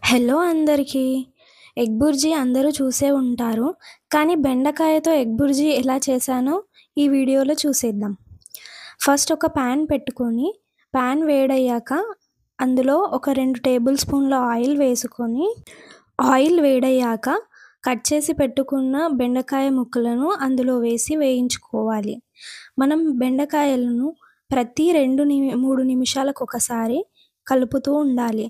Hello అందరికీ. Egg bhurji అందరూ చూసే ఉంటారు. కానీ బెండకాయతో ఎగ్ బుర్జీ ఎలా చేశానో ఈ వీడియోలో చూసేద్దాం. ఫస్ట్ ఒక ప్యాన్ పెట్టుకొని, ప్యాన్ వేడయ్యాక అందులో ఒక 2 టేబుల్ స్పూన్ల ఆయిల్ వేసుకొని, ఆయిల్ వేడయ్యాక కట్ చేసి పెట్టుకున్న బెండకాయ ముక్కలను అందులో వేసి వేయించుకోవాలి. మనం బెండకాయలను ప్రతి 3 నిమిషాలకొకసారి కలుపుతూ ఉండాలి.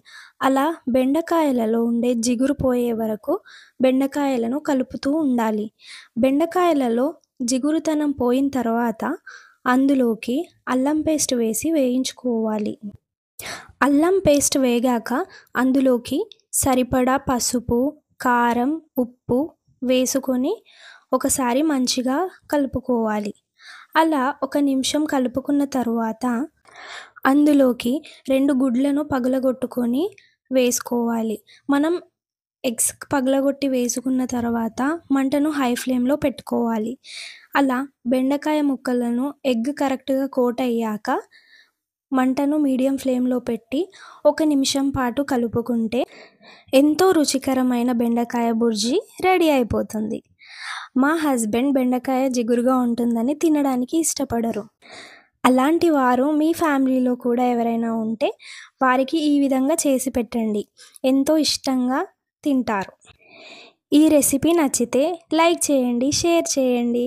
అలా బెండకాయలలో ఉండే జిగురు పోయే వరకు బెండకాయలను కలుపుతూ ఉండాలి. బెండకాయలలో జిగురుతనం పోయిన తర్వాత అందులోకి అల్లం పేస్ట్ వేసి వేయించుకోవాలి. అల్లం పేస్ట్ వేగాక అందులోకి సరిపడా పసుపు, కారం, ఉప్పు వేసుకొని ఒకసారి మంచిగా కలుపుకోవాలి. అలా ఒక నిమిషం కలుపుకున్న తరువాత అందులోకి 2 గుడ్లను పగలగొట్టుకొని వేసుకోవాలి. మనం ఎగ్స్ పగలగొట్టి వేసుకున్న తర్వాత మంటను హై ఫ్లేమ్‌లో పెట్టుకోవాలి. అలా బెండకాయ ముక్కలను ఎగ్ కరెక్ట్‌గా కోట్ అయ్యాక మంటను మీడియం ఫ్లేమ్‌లో పెట్టి ఒక నిమిషం పాటు కలుపుకుంటే ఎంతో రుచికరమైన బెండకాయ బుర్జీ రెడీ అయిపోతుంది. మా హస్బెండ్ బెండకాయ జిగురుగా ఉంటుందని తినడానికి ఇష్టపడరు. అలాంటి వారు మీ ఫ్యామిలీలో కూడా ఎవరైనా ఉంటే వారికి ఈ విధంగా చేసి పెట్టండి. ఎంతో ఇష్టంగా తింటారు. ఈ రెసిపీ నచ్చితే లైక్ చేయండి, షేర్ చేయండి.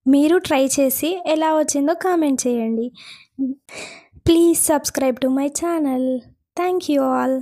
మీరు ట్రై చేసి ఎలా వచ్చిందో కామెంట్ చేయండి. Please subscribe to my channel. Thank you all.